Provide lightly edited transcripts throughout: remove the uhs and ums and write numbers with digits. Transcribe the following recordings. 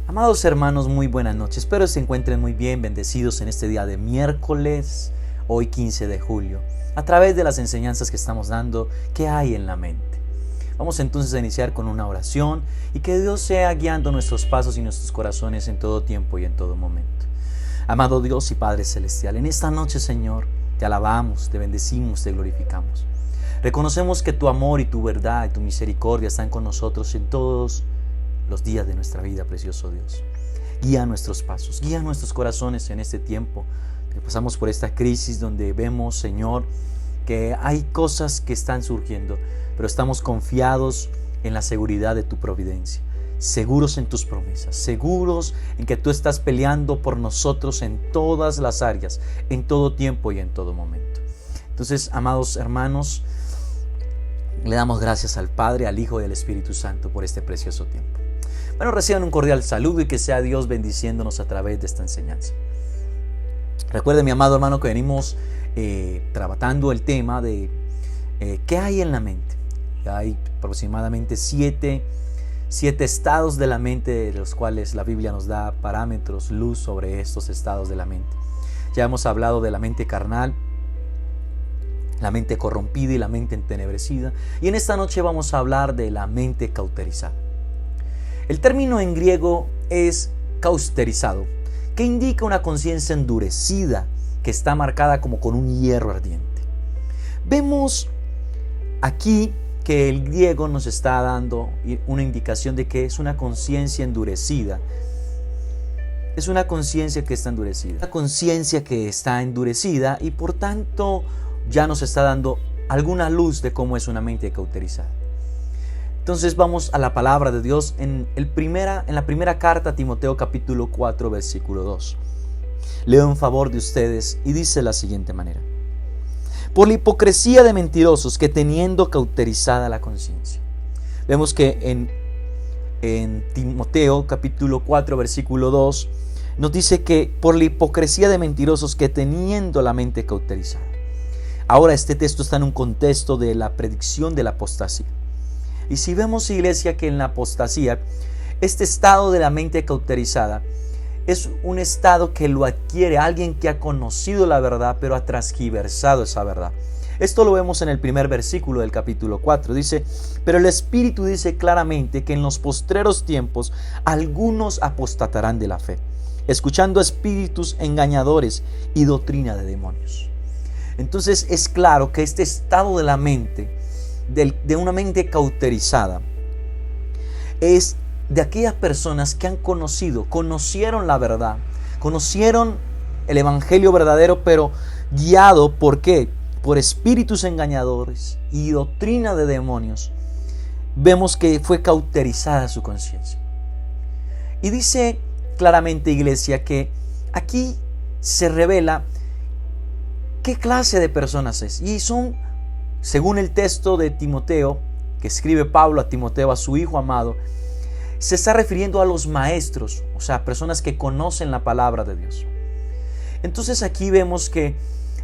Amados hermanos, muy buenas noches. Espero se encuentren muy bien, bendecidos en este día de miércoles, hoy 15 de julio, a través de las enseñanzas que estamos dando, ¿qué hay en la mente? Vamos entonces a iniciar con una oración y que Dios sea guiando nuestros pasos y nuestros corazones en todo tiempo y en todo momento. Amado Dios y Padre Celestial, en esta noche, Señor, te alabamos, te bendecimos, te glorificamos. Reconocemos que tu amor y tu verdad y tu misericordia están con nosotros en todos los días de nuestra vida, precioso Dios. Guía nuestros pasos, guía nuestros corazones en este tiempo que pasamos por esta crisis donde vemos, Señor, que hay cosas que están surgiendo, pero estamos confiados en la seguridad de tu providencia, seguros en tus promesas, seguros en que tú estás peleando por nosotros en todas las áreas, en todo tiempo y en todo momento. Entonces, amados hermanos, le damos gracias al Padre, al Hijo y al Espíritu Santo por este precioso tiempo. Bueno, reciban un cordial saludo y que sea Dios bendiciéndonos a través de esta enseñanza. Recuerde, mi amado hermano, que venimos tratando el tema de ¿qué hay en la mente? Hay aproximadamente siete estados de la mente, de los cuales la Biblia nos da parámetros, luz sobre estos estados de la mente. Ya hemos hablado de la mente carnal, la mente corrompida y la mente entenebrecida. Y en esta noche vamos a hablar de la mente cauterizada. El término en griego es cauterizado, que indica una conciencia endurecida que está marcada como con un hierro ardiente. Vemos aquí que el griego nos está dando una indicación de que es una conciencia endurecida. Es una conciencia que está endurecida. Una conciencia que está endurecida y por tanto ya nos está dando alguna luz de cómo es una mente cauterizada. Entonces vamos a la palabra de Dios en la primera carta a Timoteo capítulo 4 versículo 2. Leo en favor de ustedes y dice de la siguiente manera: por la hipocresía de mentirosos que teniendo cauterizada la conciencia. Vemos que en Timoteo capítulo 4 versículo 2 nos dice que por la hipocresía de mentirosos que teniendo la mente cauterizada. Ahora este texto está en un contexto de la predicción de la apostasía. Y si vemos, iglesia, que en la apostasía, este estado de la mente cauterizada es un estado que lo adquiere alguien que ha conocido la verdad, pero ha transgiversado esa verdad. Esto lo vemos en el primer versículo del capítulo 4. Dice: pero el Espíritu dice claramente que en los postreros tiempos algunos apostatarán de la fe, escuchando espíritus engañadores y doctrina de demonios. Entonces es claro que este estado de la mente, de una mente cauterizada, es de aquellas personas que conocieron la verdad, conocieron el evangelio verdadero, pero guiado ¿por qué? Por espíritus engañadores y doctrina de demonios. Vemos que fue cauterizada su conciencia. Y dice claramente, iglesia, que aquí se revela qué clase de personas es. Y son, según el texto de Timoteo, que escribe Pablo a Timoteo, a su hijo amado, se está refiriendo a los maestros, o sea, personas que conocen la palabra de Dios. Entonces aquí vemos que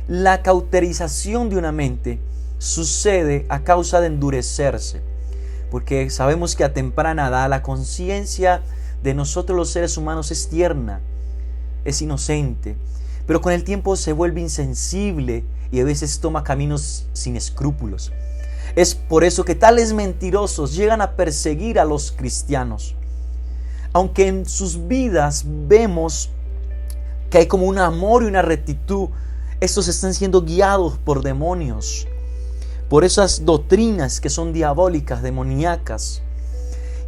la cauterización de una mente sucede a causa de endurecerse, porque sabemos que a temprana edad la conciencia de nosotros los seres humanos es tierna, es inocente, pero con el tiempo se vuelve insensible y a veces toma caminos sin escrúpulos. Es por eso que tales mentirosos llegan a perseguir a los cristianos. Aunque en sus vidas vemos que hay como un amor y una rectitud, estos están siendo guiados por demonios, por esas doctrinas que son diabólicas, demoníacas.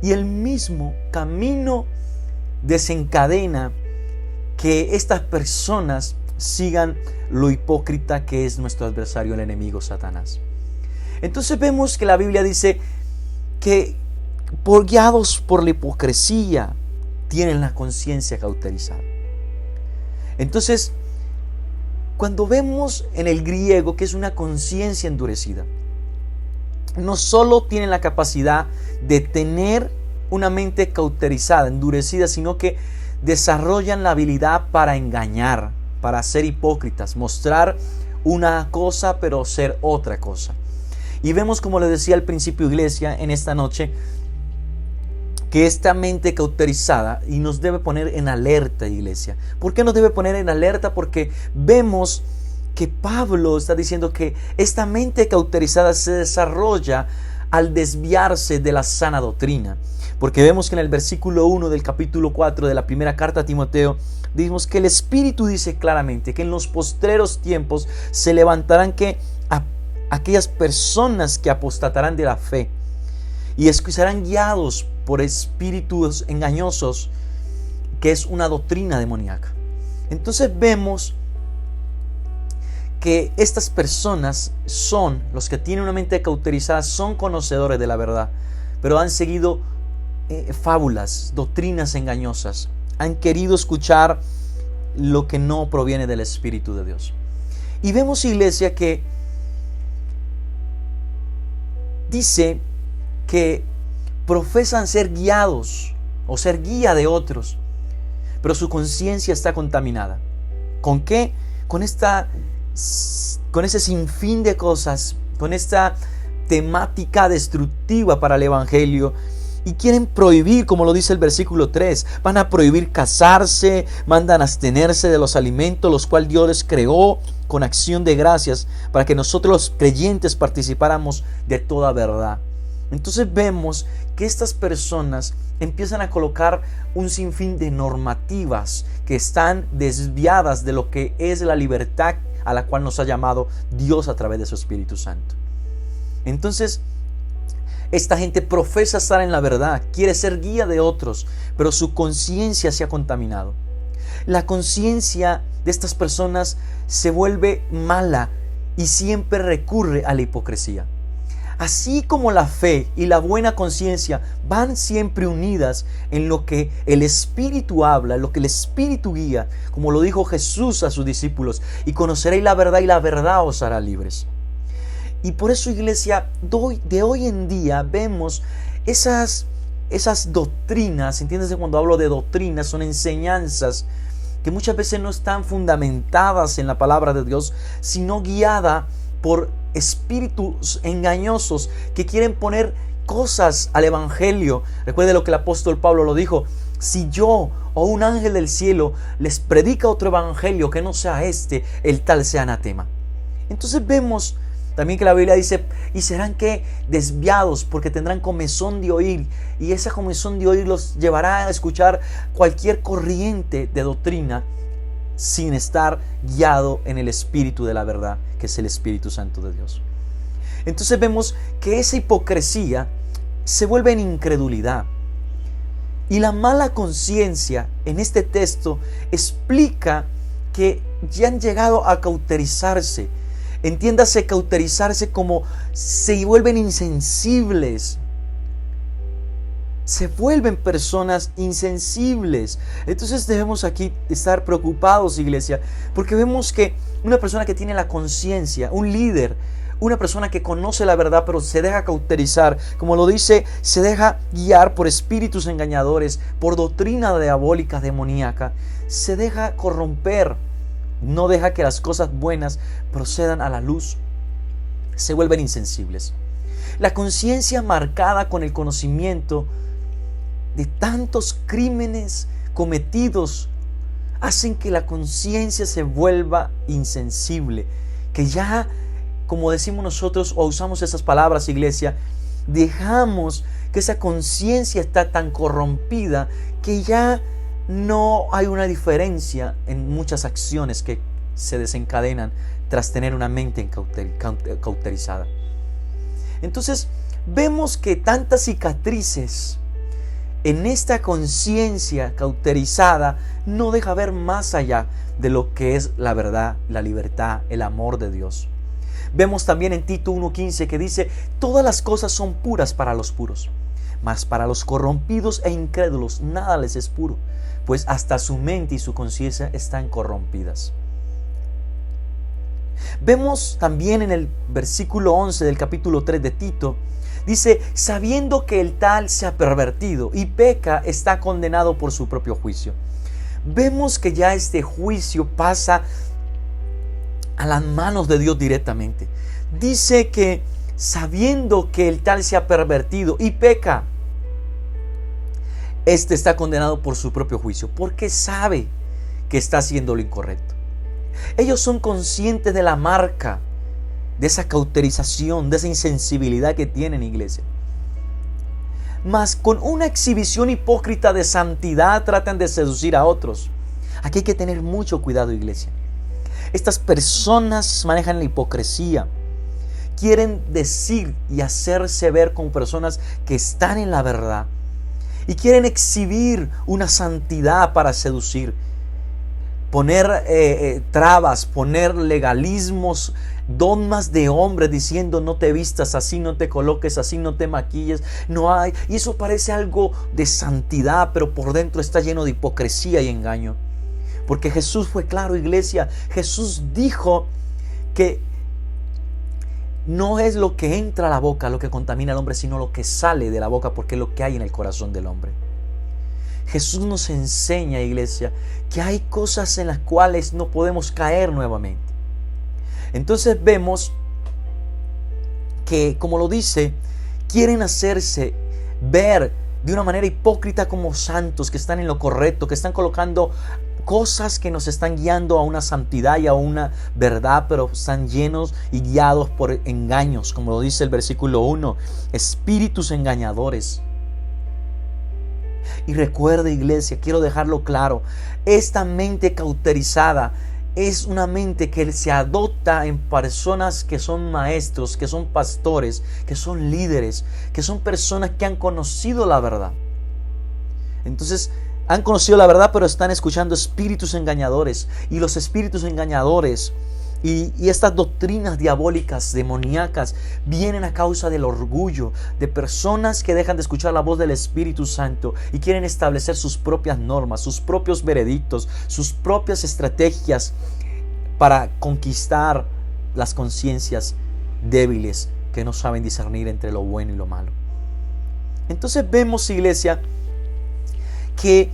Y el mismo camino desencadena que estas personas sigan lo hipócrita que es nuestro adversario, el enemigo Satanás. Entonces vemos que la Biblia dice que guiados por la hipocresía tienen la conciencia cauterizada. Entonces, cuando vemos en el griego que es una conciencia endurecida, no solo tienen la capacidad de tener una mente cauterizada, endurecida, sino que desarrollan la habilidad para engañar, para ser hipócritas, mostrar una cosa pero ser otra cosa. Y vemos, como les decía al principio, iglesia, en esta noche, que esta mente cauterizada y nos debe poner en alerta, iglesia. ¿Por qué nos debe poner en alerta? Porque vemos que Pablo está diciendo que esta mente cauterizada se desarrolla al desviarse de la sana doctrina. Porque vemos que en el versículo 1 del capítulo 4 de la primera carta a Timoteo, dijimos que el Espíritu dice claramente que en los postreros tiempos se levantarán aquellas personas que apostatarán de la fe y serán guiados por espíritus engañosos, que es una doctrina demoníaca. Entonces vemos que estas personas son, los que tienen una mente cauterizada, son conocedores de la verdad, pero han seguido fábulas, doctrinas engañosas, han querido escuchar lo que no proviene del Espíritu de Dios. Y vemos, iglesia, que dice que profesan ser guiados o ser guía de otros, pero su conciencia está contaminada. ¿Con qué? Con ese sinfín de cosas, con esta temática destructiva para el Evangelio. Y quieren prohibir, como lo dice el versículo 3, van a prohibir casarse, mandan a abstenerse de los alimentos los cuales Dios les creó con acción de gracias, para que nosotros los creyentes participáramos de toda verdad. Entonces vemos que estas personas empiezan a colocar un sinfín de normativas que están desviadas de lo que es la libertad a la cual nos ha llamado Dios a través de su Espíritu Santo. Entonces, esta gente profesa estar en la verdad, quiere ser guía de otros, pero su conciencia se ha contaminado. La conciencia de estas personas se vuelve mala y siempre recurre a la hipocresía. Así como la fe y la buena conciencia van siempre unidas en lo que el Espíritu habla, lo que el Espíritu guía, como lo dijo Jesús a sus discípulos, y conoceréis la verdad y la verdad os hará libres. Y por eso, iglesia, de hoy en día vemos esas doctrinas, ¿entiendes? Cuando hablo de doctrinas, son enseñanzas que muchas veces no están fundamentadas en la palabra de Dios, sino guiada por espíritus engañosos que quieren poner cosas al Evangelio. Recuerde lo que el apóstol Pablo lo dijo: si yo o un ángel del cielo les predica otro evangelio que no sea este, el tal sea anatema. Entonces vemos también que la Biblia dice: y serán que desviados, porque tendrán comezón de oír, y esa comezón de oír los llevará a escuchar cualquier corriente de doctrina sin estar guiado en el Espíritu de la verdad, que es el Espíritu Santo de Dios. Entonces vemos que esa hipocresía se vuelve en incredulidad. Y la mala conciencia en este texto explica que ya han llegado a cauterizarse. Entiéndase cauterizarse como se vuelven insensibles. Se vuelven personas insensibles. Entonces debemos aquí estar preocupados, iglesia, porque vemos que una persona que tiene la conciencia, un líder, una persona que conoce la verdad pero se deja cauterizar, como lo dice, se deja guiar por espíritus engañadores, por doctrina diabólica, demoníaca, se deja corromper, no deja que las cosas buenas procedan a la luz, se vuelven insensibles. La conciencia marcada con el conocimiento de tantos crímenes cometidos hacen que la conciencia se vuelva insensible, que ya, como decimos nosotros o usamos esas palabras, iglesia, dejamos que esa conciencia está tan corrompida que ya no hay una diferencia en muchas acciones que se desencadenan tras tener una mente cauterizada. Entonces vemos que tantas cicatrices en esta conciencia cauterizada no deja ver más allá de lo que es la verdad, la libertad, el amor de Dios. Vemos también en Tito 1:15 que dice: todas las cosas son puras para los puros, mas para los corrompidos e incrédulos nada les es puro, pues hasta su mente y su conciencia están corrompidas. Vemos también en el versículo 11 del capítulo 3 de Tito, dice: sabiendo que el tal se ha pervertido y peca, está condenado por su propio juicio. Vemos que ya este juicio pasa a las manos de Dios directamente. Dice que sabiendo que el tal se ha pervertido y peca, Este está condenado por su propio juicio, porque sabe que está haciendo lo incorrecto. Ellos son conscientes de la marca, de esa cauterización, de esa insensibilidad que tienen, iglesia. Mas con una exhibición hipócrita de santidad tratan de seducir a otros. Aquí hay que tener mucho cuidado, iglesia. Estas personas manejan la hipocresía. Quieren decir y hacerse ver como personas que están en la verdad. Y quieren exhibir una santidad para seducir. Poner trabas, poner legalismos, dogmas de hombre diciendo no te vistas así, no te coloques así, no te maquilles, no hay. Y eso parece algo de santidad, pero por dentro está lleno de hipocresía y engaño. Porque Jesús fue claro, iglesia. Jesús dijo que no es lo que entra a la boca lo que contamina al hombre, sino lo que sale de la boca, porque es lo que hay en el corazón del hombre. Jesús nos enseña, iglesia, que hay cosas en las cuales no podemos caer nuevamente. Entonces vemos que, como lo dice, quieren hacerse ver de una manera hipócrita como santos, que están en lo correcto, que están colocando cosas que nos están guiando a una santidad y a una verdad, pero están llenos y guiados por engaños, como lo dice el versículo 1, espíritus engañadores. Y recuerda, iglesia, quiero dejarlo claro, esta mente cauterizada es una mente que se adopta en personas que son maestros, que son pastores, que son líderes, que son personas que han conocido la verdad. Entonces, han conocido la verdad, pero están escuchando espíritus engañadores. Y los espíritus engañadores y estas doctrinas diabólicas, demoníacas, vienen a causa del orgullo de personas que dejan de escuchar la voz del Espíritu Santo y quieren establecer sus propias normas, sus propios veredictos, sus propias estrategias para conquistar las conciencias débiles que no saben discernir entre lo bueno y lo malo. Entonces vemos, iglesia, que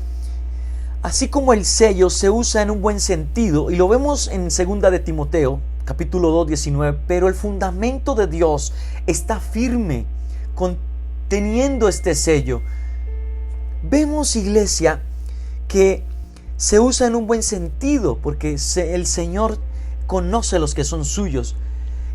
así como el sello se usa en un buen sentido, y lo vemos en 2 de Timoteo, capítulo 2, 19, pero el fundamento de Dios está firme, conteniendo este sello. Vemos, iglesia, que se usa en un buen sentido, porque el Señor conoce los que son suyos,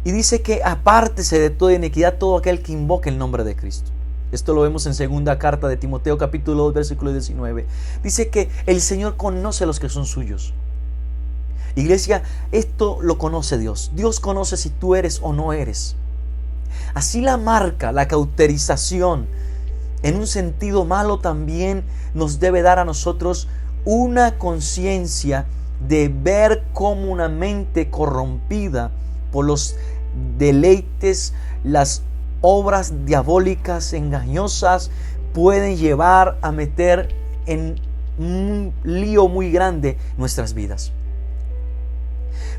y dice que apártese de toda iniquidad todo aquel que invoque el nombre de Cristo. Esto lo vemos en 2 carta de Timoteo, capítulo 2, versículo 19. Dice que el Señor conoce a los que son suyos. Iglesia, esto lo conoce Dios. Dios conoce si tú eres o no eres. Así la marca, la cauterización, en un sentido malo también nos debe dar a nosotros una conciencia de ver cómo una mente corrompida por los deleites, las obras diabólicas, engañosas, pueden llevar a meter en un lío muy grande nuestras vidas.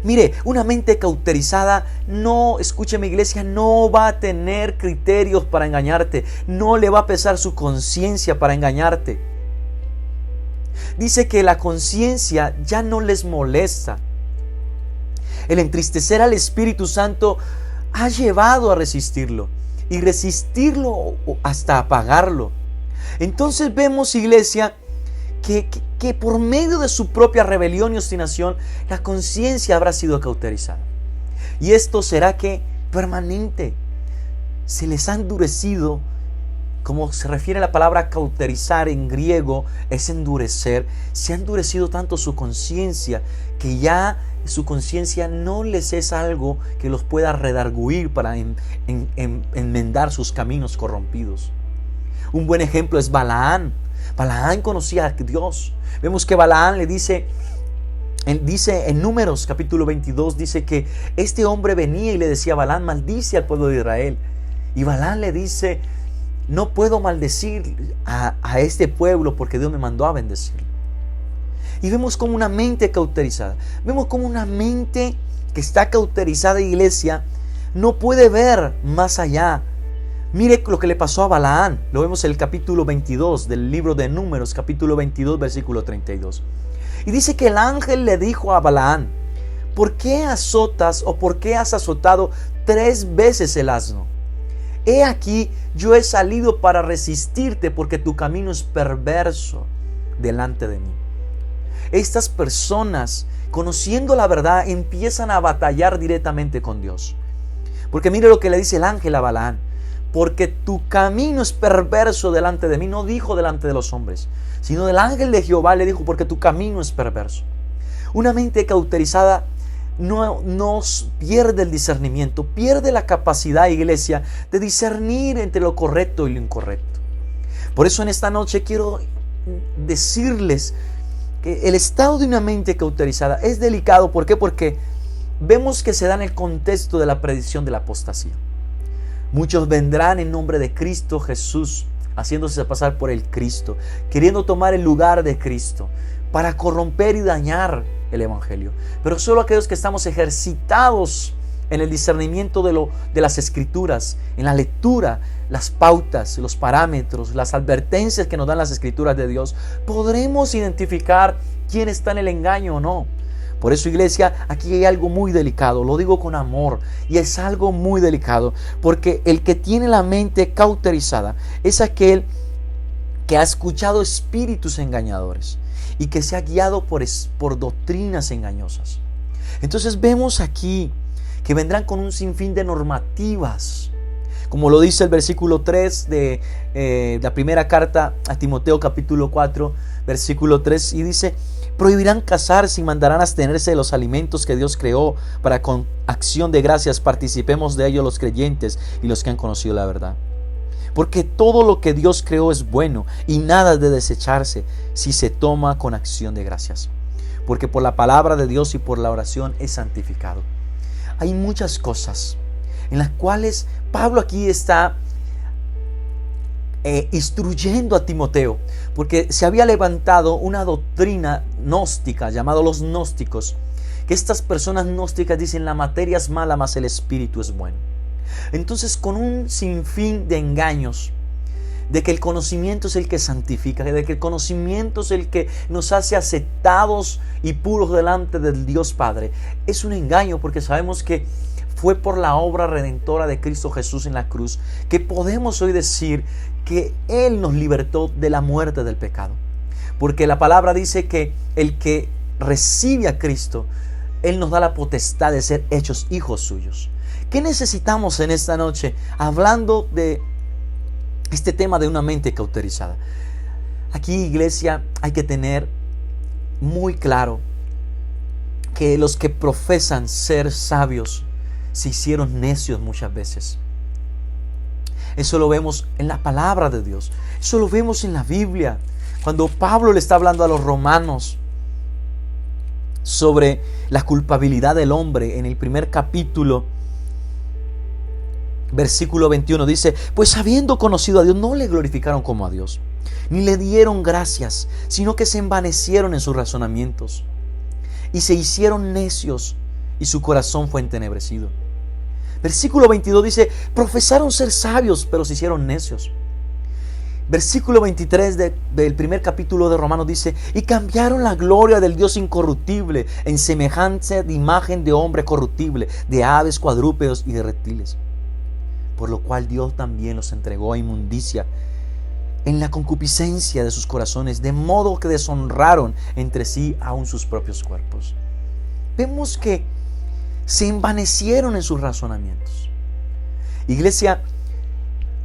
Mire, una mente cauterizada no, escúcheme, iglesia, no va a tener criterios para engañarte, no le va a pesar su conciencia para engañarte. Dice que la conciencia ya no les molesta. El entristecer al Espíritu Santo ha llevado a resistirlo. Y resistirlo hasta apagarlo. Entonces vemos, iglesia, que por medio de su propia rebelión y obstinación, la conciencia habrá sido cauterizada. Y esto será que permanente. Se les ha endurecido, como se refiere a la palabra cauterizar en griego, es endurecer. Se ha endurecido tanto su conciencia que ya su conciencia no les es algo que los pueda redarguir para enmendar sus caminos corrompidos. Un buen ejemplo es Balaán. Balaán conocía a Dios. Vemos que Balaán le dice en Números capítulo 22, dice que este hombre venía y le decía a Balaán, maldice al pueblo de Israel. Y Balaán le dice, no puedo maldecir a este pueblo porque Dios me mandó a bendecirlo. Y vemos como una mente cauterizada. Vemos como una mente que está cauterizada, iglesia, no puede ver más allá. Mire lo que le pasó a Balaán. Lo vemos en el capítulo 22 del libro de Números, capítulo 22, versículo 32. Y dice que el ángel le dijo a Balaán, ¿por qué azotas o por qué has azotado 3 veces el asno? he aquí, yo he salido para resistirte porque tu camino es perverso delante de mí. Estas personas, conociendo la verdad, empiezan a batallar directamente con Dios. Porque mire lo que le dice el ángel a Balaam: porque tu camino es perverso delante de mí. No dijo delante de los hombres, sino del ángel de Jehová le dijo: porque tu camino es perverso. Una mente cauterizada no pierde el discernimiento, pierde la capacidad, iglesia, de discernir entre lo correcto y lo incorrecto. Por eso en esta noche quiero decirles que el estado de una mente cauterizada es delicado. ¿Por qué? Porque vemos que se da en el contexto de la predicción de la apostasía. Muchos vendrán en nombre de Cristo Jesús, haciéndose pasar por el Cristo, queriendo tomar el lugar de Cristo para corromper y dañar el Evangelio. Pero solo aquellos que estamos ejercitados en el discernimiento de las Escrituras, en la lectura, las pautas, los parámetros, las advertencias que nos dan las Escrituras de Dios, podremos identificar quién está en el engaño o no. Por eso, iglesia, aquí hay algo muy delicado. Lo digo con amor, y es algo muy delicado, porque el que tiene la mente cauterizada es aquel que ha escuchado espíritus engañadores y que se ha guiado por doctrinas engañosas. Entonces vemos aquí que vendrán con un sinfín de normativas, como lo dice el versículo 3 de la primera carta a Timoteo, capítulo 4, versículo 3, y dice: prohibirán casarse y mandarán abstenerse de los alimentos que Dios creó, para con acción de gracias participemos de ellos los creyentes y los que han conocido la verdad. Porque todo lo que Dios creó es bueno, y nada de desecharse si se toma con acción de gracias. Porque por la palabra de Dios y por la oración es santificado. Hay muchas cosas en las cuales Pablo aquí está instruyendo a Timoteo, porque se había levantado una doctrina gnóstica llamada los gnósticos, que estas personas gnósticas dicen: la materia es mala, mas el espíritu es bueno. Entonces, con un sinfín de engaños, de que el conocimiento es el que santifica, de que el conocimiento es el que nos hace aceptados y puros delante del Dios Padre, es un engaño, porque sabemos que fue por la obra redentora de Cristo Jesús en la cruz que podemos hoy decir que Él nos libertó de la muerte del pecado. Porque la palabra dice que el que recibe a Cristo, Él nos da la potestad de ser hechos hijos suyos. ¿Qué necesitamos en esta noche? Hablando de este tema de una mente cauterizada. Aquí, iglesia, hay que tener muy claro que los que profesan ser sabios se hicieron necios muchas veces. Eso lo vemos en la palabra de Dios. Eso lo vemos en la Biblia. Cuando Pablo le está hablando a los romanos sobre la culpabilidad del hombre, en el primer capítulo, versículo 21, dice: pues habiendo conocido a Dios, no le glorificaron como a Dios, ni le dieron gracias, sino que se envanecieron en sus razonamientos, y se hicieron necios, y su corazón fue entenebrecido. Versículo 22 dice: profesaron ser sabios, pero se hicieron necios. Versículo 23 del primer capítulo de Romanos dice: y cambiaron la gloria del Dios incorruptible en semejanza de imagen de hombre corruptible, de aves, cuadrúpedos y de reptiles. Por lo cual Dios también los entregó a inmundicia en la concupiscencia de sus corazones, de modo que deshonraron entre sí aún sus propios cuerpos. Vemos que se envanecieron en sus razonamientos. Iglesia,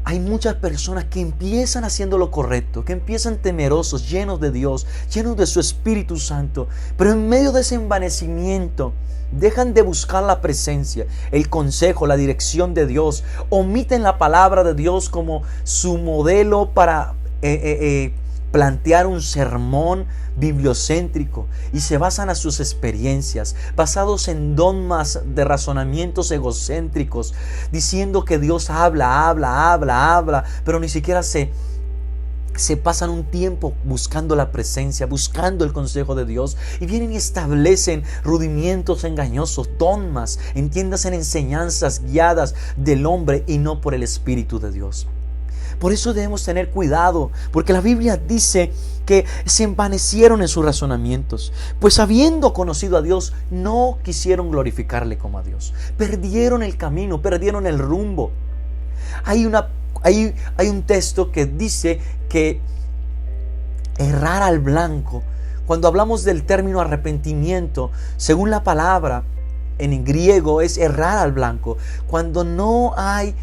hay muchas personas que empiezan haciendo lo correcto, que empiezan temerosos, llenos de Dios, llenos de su Espíritu Santo, pero en medio de ese envanecimiento dejan de buscar la presencia, el consejo, la dirección de Dios, omiten la palabra de Dios como su modelo para plantear un sermón bibliocéntrico, y se basan a sus experiencias, basados en dogmas de razonamientos egocéntricos, diciendo que Dios habla, pero ni siquiera se pasan un tiempo buscando la presencia, buscando el consejo de Dios, y vienen y establecen rudimientos engañosos, dogmas, entiendas, en enseñanzas guiadas del hombre y no por el Espíritu de Dios. Por eso debemos tener cuidado, porque la Biblia dice que se envanecieron en sus razonamientos, pues habiendo conocido a Dios, no quisieron glorificarle como a Dios. Perdieron el camino, perdieron el rumbo. Hay un texto que dice que errar al blanco, cuando hablamos del término arrepentimiento, según la palabra en griego es errar al blanco, cuando no hay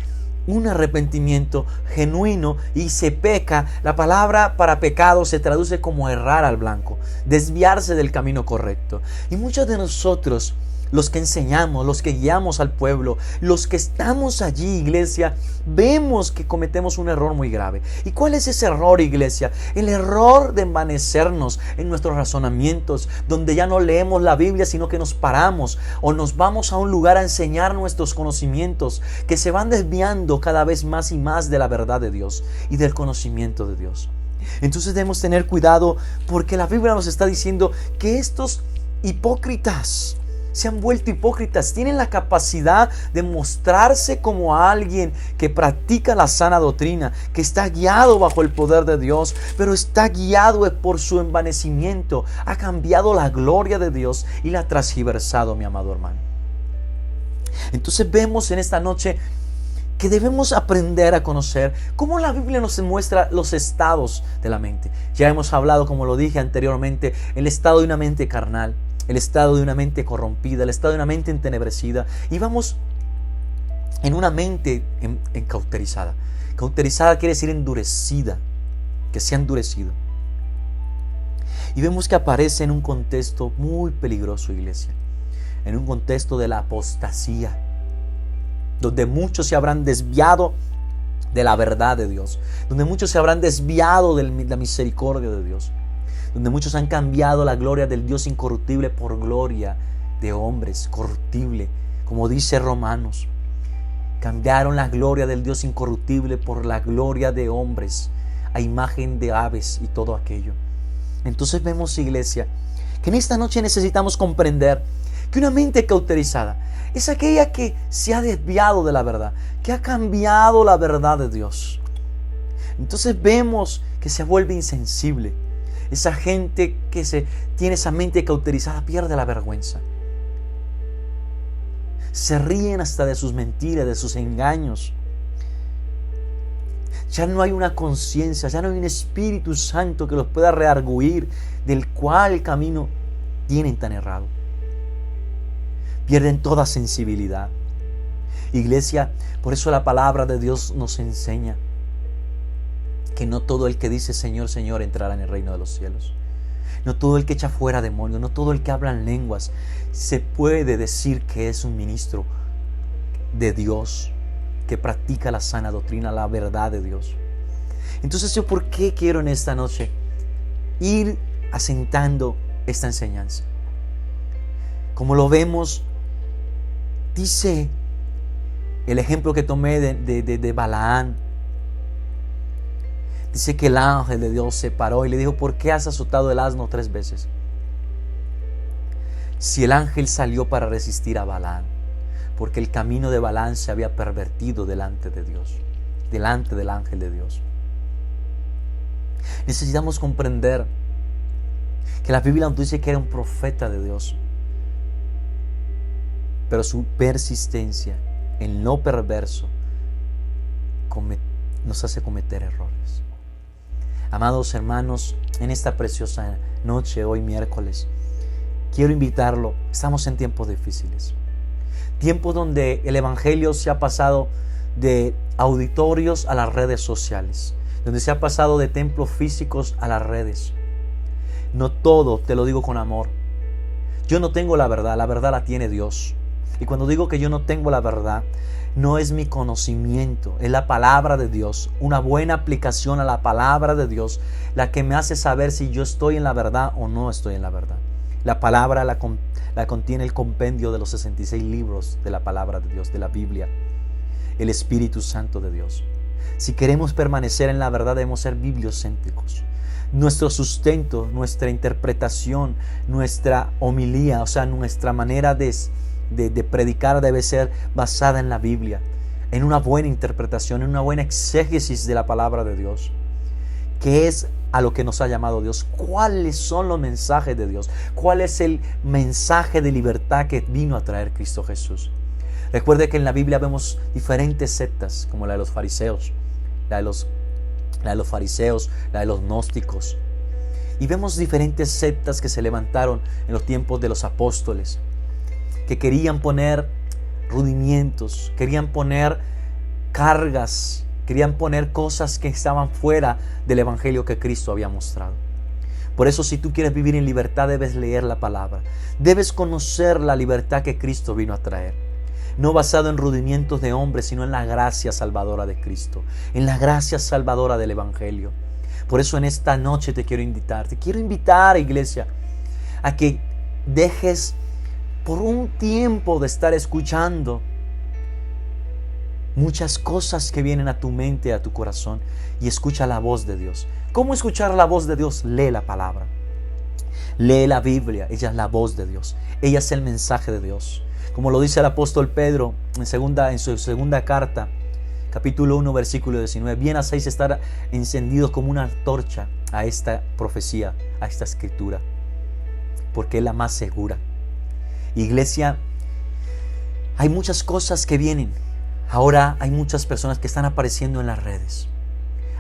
un arrepentimiento genuino y se peca. La palabra para pecado se traduce como errar al blanco, desviarse del camino correcto. Y muchos de nosotros, los que enseñamos, los que guiamos al pueblo, los que estamos allí, iglesia, vemos que cometemos un error muy grave. ¿Y cuál es ese error, iglesia? El error de envanecernos en nuestros razonamientos, donde ya no leemos la Biblia, sino que nos paramos o nos vamos a un lugar a enseñar nuestros conocimientos, que se van desviando cada vez más y más de la verdad de Dios y del conocimiento de Dios. Entonces debemos tener cuidado, porque la Biblia nos está diciendo que estos hipócritas se han vuelto hipócritas, tienen la capacidad de mostrarse como alguien que practica la sana doctrina, que está guiado bajo el poder de Dios, pero está guiado por su envanecimiento, ha cambiado la gloria de Dios y la ha transgiversado, mi amado hermano. Entonces vemos en esta noche que debemos aprender a conocer cómo la Biblia nos muestra los estados de la mente. Ya hemos hablado, como lo dije anteriormente, el estado de una mente carnal, el estado de una mente corrompida, el estado de una mente entenebrecida, y vamos en una mente cauterizada. Cauterizada quiere decir endurecida, que se ha endurecido. Y vemos que aparece en un contexto muy peligroso, iglesia, en un contexto de la apostasía, donde muchos se habrán desviado de la verdad de Dios, donde muchos se habrán desviado de la misericordia de Dios, donde muchos han cambiado la gloria del Dios incorruptible por gloria de hombres corruptible, como dice Romanos. Cambiaron la gloria del Dios incorruptible por la gloria de hombres, a imagen de aves y todo aquello. Entonces vemos, iglesia, que en esta noche necesitamos comprender que una mente cauterizada es aquella que se ha desviado de la verdad, que ha cambiado la verdad de Dios. Entonces vemos que se vuelve insensible. Esa gente que tiene esa mente cauterizada pierde la vergüenza. Se ríen hasta de sus mentiras, de sus engaños. Ya no hay una conciencia, ya no hay un Espíritu Santo que los pueda redarguir del cual camino tienen tan errado. Pierden toda sensibilidad. Iglesia, por eso la palabra de Dios nos enseña que no todo el que dice Señor, Señor entrará en el reino de los cielos. No todo el que echa fuera demonios, no todo el que habla en lenguas se puede decir que es un ministro de Dios, que practica la sana doctrina, la verdad de Dios. Entonces, ¿yo por qué quiero en esta noche ir asentando esta enseñanza? Como lo vemos, dice el ejemplo que tomé de Balaán. Dice que el ángel de Dios se paró y le dijo: ¿por qué has azotado el asno 3 veces? Si el ángel salió para resistir a Balaán, porque el camino de Balaán se había pervertido delante de Dios, delante del ángel de Dios. Necesitamos comprender que la Biblia nos dice que era un profeta de Dios, pero su persistencia en lo perverso nos hace cometer errores. Amados hermanos, en esta preciosa noche, hoy miércoles, quiero invitarlo. Estamos en tiempos difíciles, tiempos donde el evangelio se ha pasado de auditorios a las redes sociales, donde se ha pasado de templos físicos a las redes. No todo, te lo digo con amor. Yo no tengo la verdad la tiene Dios. Y cuando digo que yo no tengo la verdad, no es mi conocimiento, es la palabra de Dios, una buena aplicación a la palabra de Dios, la que me hace saber si yo estoy en la verdad o no estoy en la verdad. La palabra la contiene el compendio de los 66 libros de la palabra de Dios, de la Biblia, el Espíritu Santo de Dios. Si queremos permanecer en la verdad, debemos ser bibliocéntricos. Nuestro sustento, nuestra interpretación, nuestra homilía, o sea, nuestra manera de predicar debe ser basada en la Biblia, en una buena interpretación, en una buena exégesis de la palabra de Dios. ¿Qué es a lo que nos ha llamado Dios? ¿Cuáles son los mensajes de Dios? ¿Cuál es el mensaje de libertad que vino a traer Cristo Jesús? Recuerde que en la Biblia vemos diferentes sectas, como la de los fariseos, la de los fariseos, la de los gnósticos. Y vemos diferentes sectas que se levantaron en los tiempos de los apóstoles, que querían poner rudimientos, querían poner cargas, querían poner cosas que estaban fuera del evangelio que Cristo había mostrado. Por eso, si tú quieres vivir en libertad, debes leer la palabra. Debes conocer la libertad que Cristo vino a traer. No basado en rudimientos de hombres, sino en la gracia salvadora de Cristo, en la gracia salvadora del evangelio. Por eso en esta noche te quiero invitar, iglesia, a que dejes por un tiempo de estar escuchando muchas cosas que vienen a tu mente, a tu corazón, y escucha la voz de Dios. ¿Cómo escuchar la voz de Dios? Lee la palabra. Lee la Biblia. Ella es la voz de Dios. Ella es el mensaje de Dios. Como lo dice el apóstol Pedro en su segunda carta, capítulo 1, versículo 19. Bien hacéis estar encendidos como una antorcha a esta profecía, a esta escritura, porque es la más segura. Iglesia, hay muchas cosas que vienen. Ahora hay muchas personas que están apareciendo en las redes.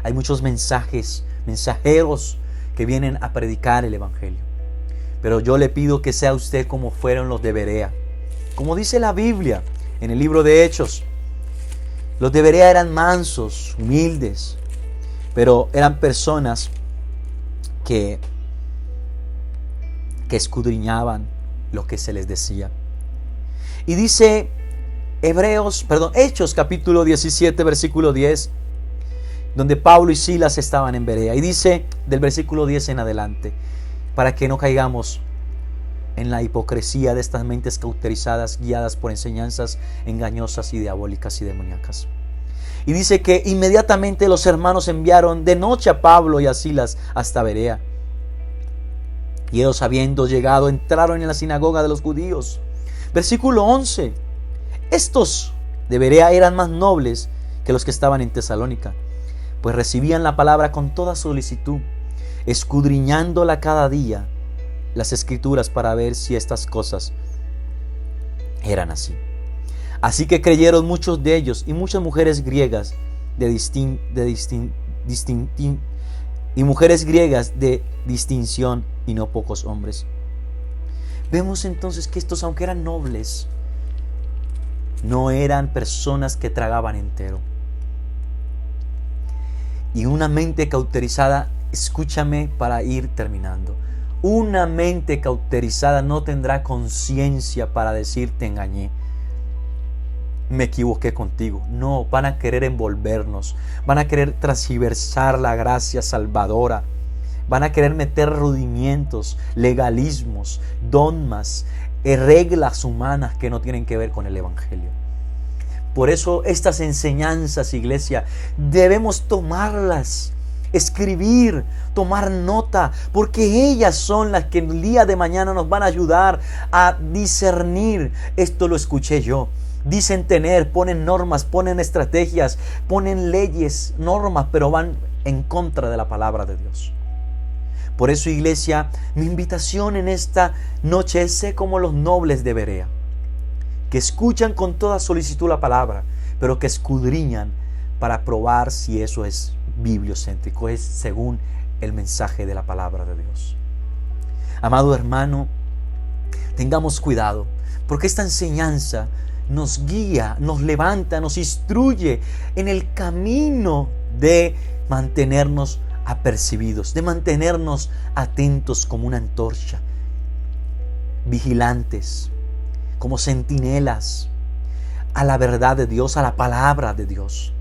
Hay muchos mensajeros que vienen a predicar el evangelio. Pero yo le pido que sea usted como fueron los de Berea. Como dice la Biblia en el libro de Hechos, los de Berea eran mansos, humildes, pero eran personas que escudriñaban lo que se les decía. Y dice Hechos capítulo 17, versículo 10, donde Pablo y Silas estaban en Berea. Y dice del versículo 10 en adelante, para que no caigamos en la hipocresía de estas mentes cauterizadas, guiadas por enseñanzas engañosas y diabólicas y demoníacas. Y dice que inmediatamente los hermanos enviaron de noche a Pablo y a Silas hasta Berea. Y ellos, habiendo llegado, entraron en la sinagoga de los judíos. Versículo 11. Estos de Berea eran más nobles que los que estaban en Tesalónica, pues recibían la palabra con toda solicitud, escudriñándola cada día, las escrituras, para ver si estas cosas eran así. Así que creyeron muchos de ellos, y muchas mujeres griegas de distinción, y no pocos hombres. Vemos entonces que estos, aunque eran nobles, no eran personas que tragaban entero. Y una mente cauterizada, escúchame para ir terminando, una mente cauterizada no tendrá conciencia para decir te engañé, me equivoqué contigo. No, van a querer envolvernos, van a querer transversar la gracia salvadora, van a querer meter rudimientos, legalismos, dogmas, reglas humanas que no tienen que ver con el evangelio. Por eso estas enseñanzas, iglesia, debemos tomarlas, escribir, tomar nota, porque ellas son las que el día de mañana nos van a ayudar a discernir. Esto lo escuché yo. Dicen tener, ponen normas, ponen estrategias, ponen leyes, normas, pero van en contra de la palabra de Dios. Por eso, iglesia, mi invitación en esta noche es: sé como los nobles de Berea, que escuchan con toda solicitud la palabra, pero que escudriñan para probar si eso es bibliocéntrico, es según el mensaje de la palabra de Dios. Amado hermano, tengamos cuidado, porque esta enseñanza nos guía, nos levanta, nos instruye en el camino de mantenernos apercibidos, de mantenernos atentos como una antorcha, vigilantes, como centinelas a la verdad de Dios, a la palabra de Dios,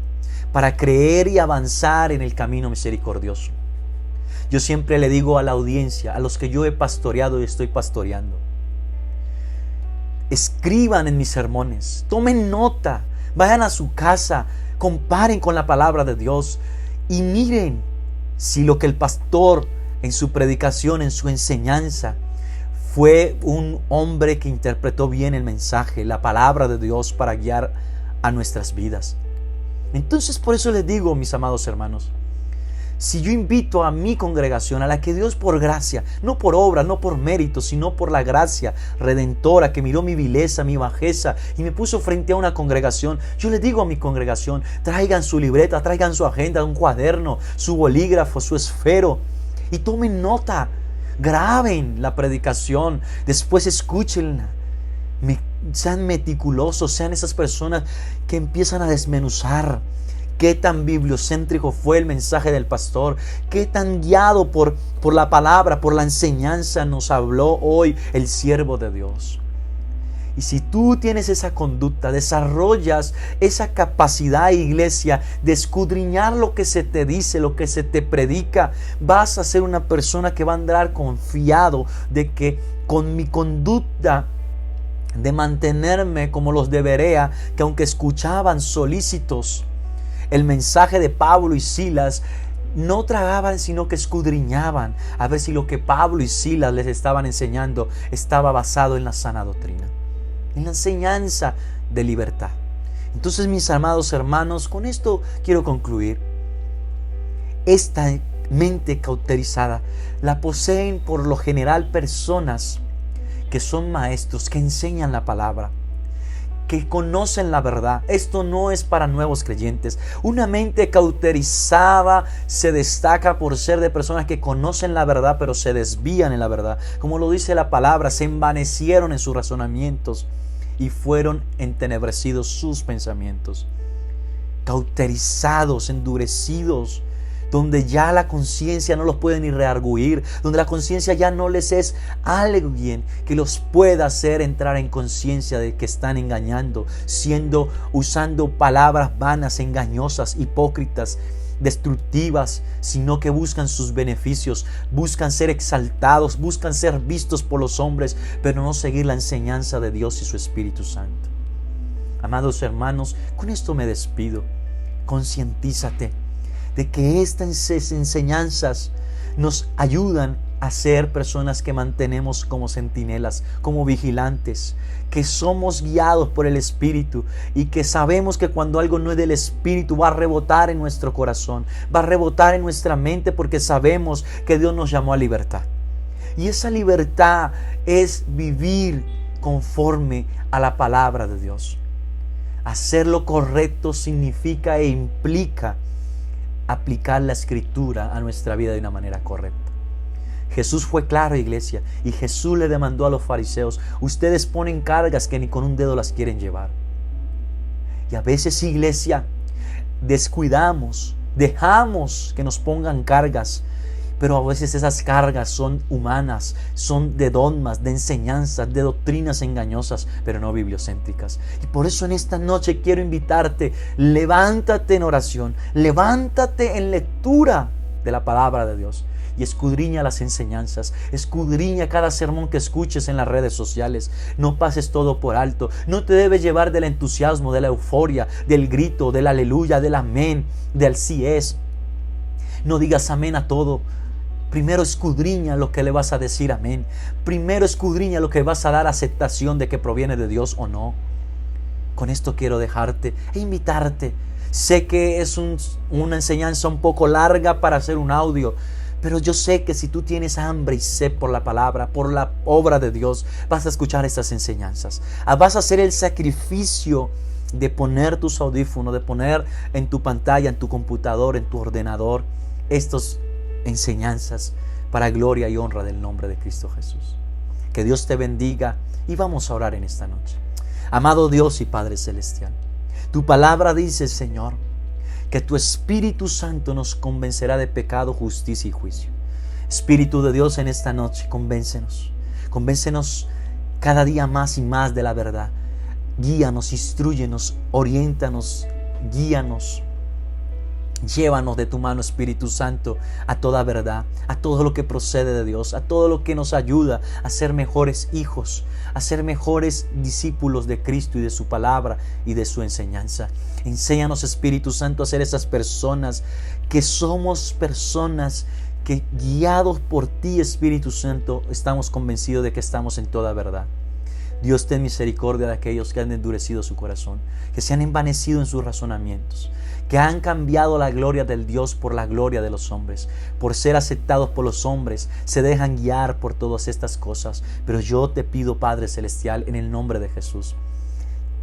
para creer y avanzar en el camino misericordioso. Yo siempre le digo a la audiencia, a los que yo he pastoreado y estoy pastoreando: escriban en mis sermones, tomen nota, vayan a su casa, comparen con la palabra de Dios y miren si lo que el pastor en su predicación, en su enseñanza, fue un hombre que interpretó bien el mensaje, la palabra de Dios para guiar a nuestras vidas. Entonces, por eso les digo, mis amados hermanos, Si yo invito a mi congregación, a la que Dios por gracia, no por obra, no por mérito, sino por la gracia redentora que miró mi vileza, mi bajeza y me puso frente a una congregación, yo le digo a mi congregación, traigan su libreta, traigan su agenda, un cuaderno, su bolígrafo, su esfero y tomen nota, graben la predicación, después escúchenla. Sean meticulosos, sean esas personas que empiezan a desmenuzar qué tan bibliocéntrico fue el mensaje del pastor, qué tan guiado por la palabra, por la enseñanza nos habló hoy el siervo de Dios. Y si tú tienes esa conducta, desarrollas esa capacidad, iglesia, de escudriñar lo que se te dice, lo que se te predica, vas a ser una persona que va a andar confiado de que con mi conducta de mantenerme como los de Berea, que aunque escuchaban solícitos el mensaje de Pablo y Silas, no tragaban sino que escudriñaban a ver si lo que Pablo y Silas les estaban enseñando estaba basado en la sana doctrina, en la enseñanza de libertad. Entonces, mis amados hermanos, con esto quiero concluir. Esta mente cauterizada la poseen por lo general personas que son maestros, que enseñan la palabra, que conocen la verdad. Esto no es para nuevos creyentes. Una mente cauterizada se destaca por ser de personas que conocen la verdad, pero se desvían en la verdad. Como lo dice la palabra, se envanecieron en sus razonamientos y fueron entenebrecidos sus pensamientos. Cauterizados, endurecidos, donde ya la conciencia no los puede ni reargüir, donde la conciencia ya no les es alguien que los pueda hacer entrar en conciencia de que están engañando, usando palabras vanas, engañosas, hipócritas, destructivas, sino que buscan sus beneficios, buscan ser exaltados, buscan ser vistos por los hombres, pero no seguir la enseñanza de Dios y su Espíritu Santo. Amados hermanos, con esto me despido. Concientízate de que estas enseñanzas nos ayudan a ser personas que mantenemos como centinelas, como vigilantes, que somos guiados por el Espíritu y que sabemos que cuando algo no es del Espíritu va a rebotar en nuestro corazón, va a rebotar en nuestra mente, porque sabemos que Dios nos llamó a libertad. Y esa libertad es vivir conforme a la palabra de Dios. Hacer lo correcto significa e implica aplicar la Escritura a nuestra vida de una manera correcta. Jesús fue claro, iglesia, y Jesús le demandó a los fariseos: ustedes ponen cargas que ni con un dedo las quieren llevar. Y a veces, iglesia, descuidamos, dejamos que nos pongan cargas, pero a veces esas cargas son humanas, son de dogmas, de enseñanzas, de doctrinas engañosas, pero no bibliocéntricas. Y por eso en esta noche quiero invitarte: levántate en oración, levántate en lectura de la palabra de Dios y escudriña las enseñanzas, escudriña cada sermón que escuches en las redes sociales. No pases todo por alto, no te debes llevar del entusiasmo, de la euforia, del grito, del aleluya, del amén, del sí es. No digas amén a todo. Primero escudriña lo que le vas a decir amén. Primero escudriña lo que vas a dar aceptación de que proviene de Dios o no. Con esto quiero dejarte e invitarte. Sé que es una enseñanza un poco larga para hacer un audio, pero yo sé que si tú tienes hambre y sed por la palabra, por la obra de Dios, vas a escuchar estas enseñanzas. Vas a hacer el sacrificio de poner tus audífonos, de poner en tu pantalla, en tu computador, en tu ordenador, estas enseñanzas para gloria y honra del nombre de Cristo Jesús. Que Dios te bendiga y vamos a orar en esta noche. Amado Dios y Padre Celestial, tu palabra dice, Señor, que tu Espíritu Santo nos convencerá de pecado, justicia y juicio. Espíritu de Dios, en esta noche, convéncenos. Convéncenos cada día más y más de la verdad. Guíanos, instrúyenos, oriéntanos, guíanos. Llévanos de tu mano, Espíritu Santo, a toda verdad, a todo lo que procede de Dios, a todo lo que nos ayuda a ser mejores hijos, a ser mejores discípulos de Cristo y de su palabra y de su enseñanza. Enséñanos, Espíritu Santo, a ser esas personas que somos personas que, guiados por ti, Espíritu Santo, estamos convencidos de que estamos en toda verdad. Dios, ten misericordia de aquellos que han endurecido su corazón, que se han envanecido en sus razonamientos, que han cambiado la gloria del Dios por la gloria de los hombres. Por ser aceptados por los hombres, se dejan guiar por todas estas cosas. Pero yo te pido, Padre Celestial, en el nombre de Jesús,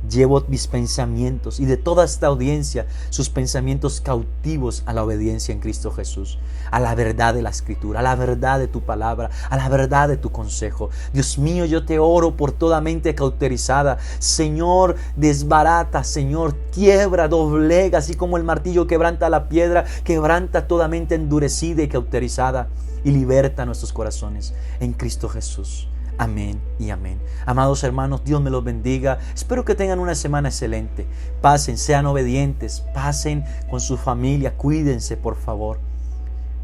llevo mis pensamientos y de toda esta audiencia sus pensamientos cautivos a la obediencia en Cristo Jesús, a la verdad de la Escritura, a la verdad de tu palabra, a la verdad de tu consejo. Dios mío, yo te oro por toda mente cauterizada. Señor, desbarata, Señor, quiebra, doblega, así como el martillo quebranta la piedra, quebranta toda mente endurecida y cauterizada y liberta nuestros corazones en Cristo Jesús. Amén y amén. Amados hermanos, Dios me los bendiga. Espero que tengan una semana excelente. Pasen, sean obedientes, pasen con su familia, cuídense por favor.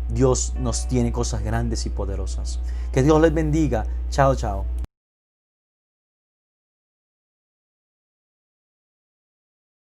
Dios nos tiene cosas grandes y poderosas. Que Dios les bendiga. Chao, chao.